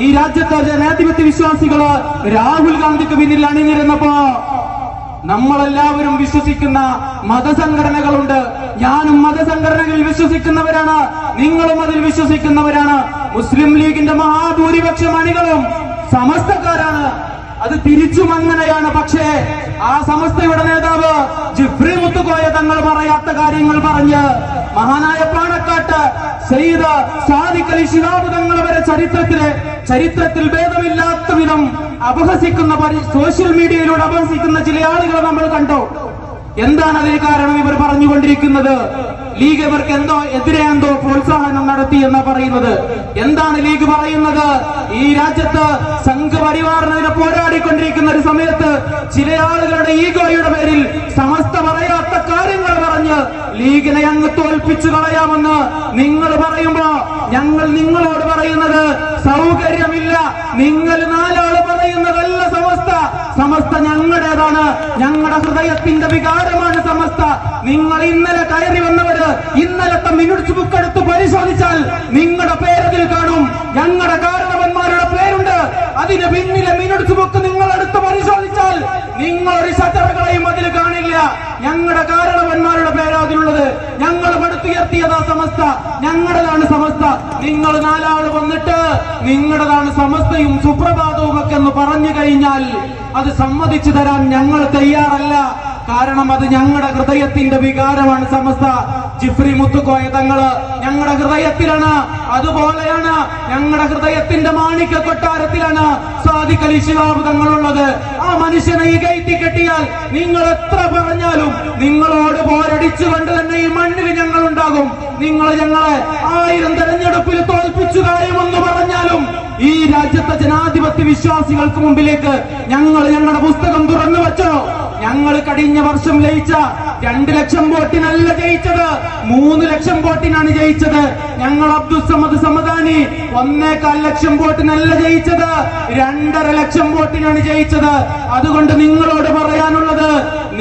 ഈ രാജ്യത്തെ ജനാധിപത്യ വിശ്വാസികള് രാഹുൽ ഗാന്ധിക്ക് പിന്നിൽ അണിനിരുന്നപ്പോ നമ്മളെല്ലാവരും വിശ്വസിക്കുന്ന മതസംഘടനകളുണ്ട്. ഞാനും മതസംഘടനകളിൽ വിശ്വസിക്കുന്നവരാണ്, നിങ്ങളും അതിൽ വിശ്വസിക്കുന്നവരാണ്. മുസ്ലിം ലീഗിന്റെ മഹാഭൂരിപക്ഷം അണികളും സമസ്തക്കാരാണ്. അത് തിരിച്ചും അങ്ങനെയാണ്. പക്ഷേ ആ സമസ്തയുടെ നേതാവ് ജിഫ്രി മുത്തുക്കോയ തങ്ങൾ പറയാത്ത കാര്യങ്ങൾ പറഞ്ഞ് മഹാനായ പാണക്കാട്ട് സയ്യിദ് സാദിഖ് അലി ശിഹാബ് തങ്ങൾ വരെ ചരിത്രത്തിൽ ഭേദമില്ലാത്ത വിധം അപഹസിക്കുന്ന സോഷ്യൽ മീഡിയയിലൂടെ അപഹസിക്കുന്ന ചില ആളുകളെ നമ്മൾ കണ്ടു. എന്താണ് അതിന് കാരണം? ഇവർ പറഞ്ഞുകൊണ്ടിരിക്കുന്നത് ലീഗ് ഇവർക്ക് എതിരെ പ്രോത്സാഹനം നടത്തി എന്നാ പറയുന്നത്. എന്താണ് ലീഗ് പറയുന്നത്? ഈ രാജ്യത്ത് സംഘപരിവാറിനെതിരെ പോരാടിക്കൊണ്ടിരിക്കുന്ന ഒരു സമയത്ത് ചില ആളുകളുടെ ഈഗോയുടെ പേരിൽ സമസ്ത പറയാത്ത കാര്യങ്ങൾ പറഞ്ഞ് ലീഗിനെ അങ്ങ് തോൽപ്പിച്ചു കളയാമെന്ന് നിങ്ങൾ പറയുമ്പോ ഞങ്ങൾ നിങ്ങളോട് പറയുന്നത് സൗകര്യമില്ല. നിങ്ങൾ നാലാള് പറയുന്നതല്ല സമസ്ത ഞങ്ങളുടേതാണ്, ഞങ്ങളുടെ ഹൃദയത്തിന്റെ വികാരമാണ് സമസ്ത. നിങ്ങൾ ഇന്നലെ കയറി വന്നവര് ഇന്നലത്തെ മിനിറ്റ്സ് ബുക്ക് എടുത്ത് പരിശോധിച്ചാൽ നിങ്ങളുടെ പേരതിൽ കാണും. ഞങ്ങളുടെ കാരണവന്മാരുടെ പേരുണ്ട്. അതിന് പിന്നിലെ മിനിറ്റ്സ് ബുക്ക് നിങ്ങൾ എടുത്ത് പരിശോധിച്ചാൽ നിങ്ങൾ ഒരു ശതകളെയും അതിൽ കാണില്ല. ഞങ്ങളുടെ കാരണവന്മാരുടെ പേര് അതിലുള്ളത്. ഞങ്ങൾ പടുത്തുയർത്തിയതാ സമസ്ത, ഞങ്ങളുടേതാണ് സമസ്ത. നിങ്ങൾ നാലാള് വന്നിട്ട് നിങ്ങളുടേതാണ് സമസ്തയും സുപ്രഭാതവും ഒക്കെ എന്ന് പറഞ്ഞു കഴിഞ്ഞാൽ അത് സമ്മതിച്ചു തരാൻ ഞങ്ങൾ തയ്യാറല്ല. കാരണം അത് ഞങ്ങളുടെ ഹൃദയത്തിന്റെ വികാരമാണ് സമസ്ത. ജിഫ്രി മുത്തുക്കോയ തങ്ങള് ഞങ്ങളുടെ ഹൃദയത്തിലാണ്. അതുപോലെയാണ് ഞങ്ങളുടെ ഹൃദയത്തിന്റെ മാണിക്യ കൊട്ടാരത്തിലാണ് സാദിഖ് അലി ശിഹാബ് തങ്ങളുള്ളത്. ആ മനുഷ്യനെ ഈ കയറ്റി കെട്ടിയാൽ നിങ്ങൾ എത്ര പറഞ്ഞാലും നിങ്ങളോട് പോരടിച്ചുകൊണ്ട് തന്നെ ഈ മണ്ണിൽ ഞങ്ങൾ ഉണ്ടാകും. നിങ്ങൾ ഞങ്ങളെ 1000 തെരഞ്ഞെടുപ്പിൽ തോൽപ്പിച്ചു കഴിയുമെന്ന് പറഞ്ഞാലും ഈ രാജ്യത്തെ ജനാധിപത്യ വിശ്വാസികൾക്ക് മുമ്പിലേക്ക് ഞങ്ങൾ ഞങ്ങളുടെ പുസ്തകം തുറന്നു വെച്ചോ. ഞങ്ങൾ കഴിഞ്ഞ വർഷം ലയിച്ച 2 ലക്ഷം വോട്ടിനല്ല ജയിച്ചത്, 3 ലക്ഷം വോട്ടിനാണ് ജയിച്ചത്. ഞങ്ങൾ അബ്ദുൽ സമദ് സമദാനി 1.25 ലക്ഷം വോട്ടിനല്ല ജയിച്ചത്, 2.5 ലക്ഷം വോട്ടിനാണ് ജയിച്ചത്. അതുകൊണ്ട് നിങ്ങളോട് പറയാനുള്ളത്,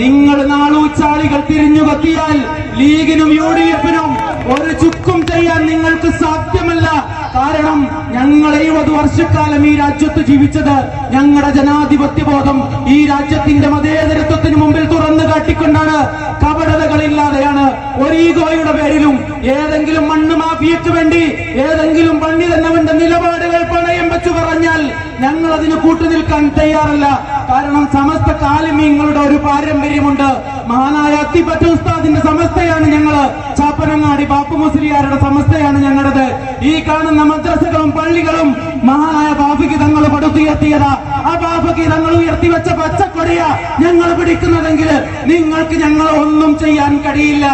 നിങ്ങൾ നാളൂച്ചാളികൾ തിരിഞ്ഞു കത്തിയാൽ ലീഗിനും UDF-നും ഒരു ചുക്കും ചെയ്യാൻ നിങ്ങൾക്ക് സാധ്യമല്ല. കാരണം ഞങ്ങൾ 70 വർഷക്കാലം ഈ രാജ്യത്ത് ജീവിച്ചത് ഞങ്ങളുടെ ജനാധിപത്യ ബോധം ഈ രാജ്യത്തിന്റെ മതേതരത്വത്തിന് മുമ്പിൽ തുറന്നു കാട്ടിക്കൊണ്ടാണ്. കപടതകളില്ലാതെയാണ്. ഒരു ഈഗോയുടെ പേരിലും ഏതെങ്കിലും മണ്ണ് മാഫിയക്ക് വേണ്ടി ഏതെങ്കിലും പണ്ഡിതന്റെ നിലപാടുകൾ പണയം വെച്ചു പറഞ്ഞാൽ ഞങ്ങൾ അതിന് കൂട്ടുനിൽക്കാൻ തയ്യാറല്ല. കാരണം സമസ്ത കാലിമീങ്ങളുടെ ഒരു പാരമ്പര്യമുണ്ട്. മഹാനായ അത്തിപ്പറ്റ ഉസ്താദിന്റെ സമസ്തയാണ് ഞങ്ങള്. ചാപ്പനങ്ങാടി ബാപ്പു മുസ്ലിയാരുടെ സമസ്തയാണ് ഞങ്ങളുടേത്. ഈ കാണുന്ന മദ്രസകളും പള്ളികളും മഹാനായ ബാഫയ്ക്ക് തങ്ങൾ പടുത്തുയർത്തിയതാ. ആ ബാഫയ്ക്ക് തങ്ങൾ ഉയർത്തിവെച്ച പച്ചക്കൊടിയ ഞങ്ങൾ പിടിക്കുന്നതെങ്കിൽ നിങ്ങൾക്ക് ഞങ്ങളെ ഒന്നും ചെയ്യാൻ കഴിയില്ല.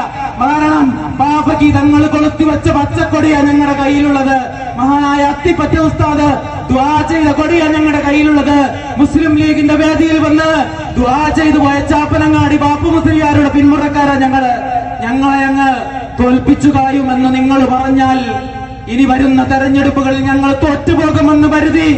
കാരണം ബാഫയ്ക്ക് തങ്ങൾ കൊളുത്തിവെച്ച പച്ചക്കൊടിയ ഞങ്ങളുടെ കയ്യിലുള്ളത്. മഹാനായ അത്തിപ്പറ്റ ഉസ്താദ് ദുആ ചെയ്ത കൊടിയ ഞങ്ങളുടെ കയ്യിലുള്ളത്. മുസ്ലിം ലീഗിന്റെ വേദിയിൽ വന്ന് ദുആ ചെയ്തു പോയ ചാപ്പനങ്ങാടി ബാപ്പു മുസ്ലിയാരുടെ പിന്മുറക്കാരാ ഞങ്ങളെ അങ്ങ് തോൽപ്പിച്ചു കളയുമെന്ന് നിങ്ങൾ പറഞ്ഞാൽ ഇനി വരുന്ന തെരഞ്ഞെടുപ്പുകളിൽ ഞങ്ങൾ തോറ്റുപോകുമെന്ന് കരുതി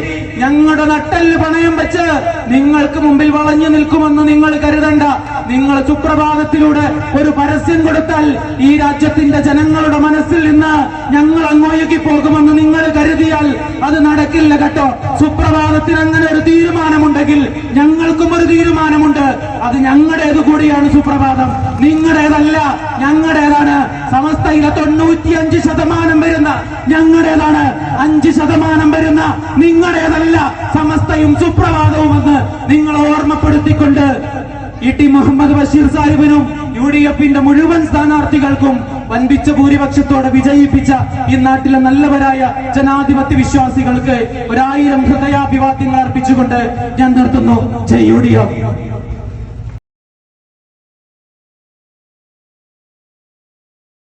ഞങ്ങളുടെ നട്ടെല്ല് പണയം വെച്ച് നിങ്ങൾക്ക് മുമ്പിൽ വളഞ്ഞു നിൽക്കുമെന്ന് നിങ്ങൾ കരുതണ്ട. നിങ്ങൾ സുപ്രഭാതത്തിലൂടെ ഒരു പരസ്യം കൊടുത്താൽ ഈ രാജ്യത്തിന്റെ ജനങ്ങളുടെ മനസ്സിൽ നിന്ന് ഞങ്ങൾ അങ്ങൊഴുകി പോകുമെന്ന് നിങ്ങൾ കരുതിയാൽ അത് നടക്കില്ല കേട്ടോ. സുപ്രഭാതത്തിന് അങ്ങനെ ഒരു തീരുമാനമുണ്ടെങ്കിൽ ഞങ്ങൾക്കും ഒരു തീരുമാനമുണ്ട്. അത് ഞങ്ങളുടേത് കൂടിയാണ് സുപ്രഭാതം, നിങ്ങളുടേതല്ല, ഞങ്ങളുടേതാണ്. സമസ്തയിലെ 95% വരുന്ന ഞങ്ങളുടേതാണ്, 5% വരുന്ന നിങ്ങളുടേതല്ല. സമസ്തയും സുപ്രഭാതവും എന്ന് നിങ്ങൾ ഓർമ്മപ്പെടുത്തിക്കൊണ്ട് ഇടി മുഹമ്മദ് ബഷീർ സാഹിബിനും UDF-ന്റെ മുഴുവൻ സ്ഥാനാർത്ഥികൾക്കും വൻപിച്ച ഭൂരിപക്ഷത്തോടെ വിജയിപ്പിച്ച ഈ നാട്ടിലെ നല്ലവരായ ജനാധിപത്യ വിശ്വാസികൾക്ക് 1000 ഹൃദയാഭിവാദ്യങ്ങൾ അർപ്പിച്ചുകൊണ്ട് ഞാൻ നിർത്തുന്നു. ജയ് UDF.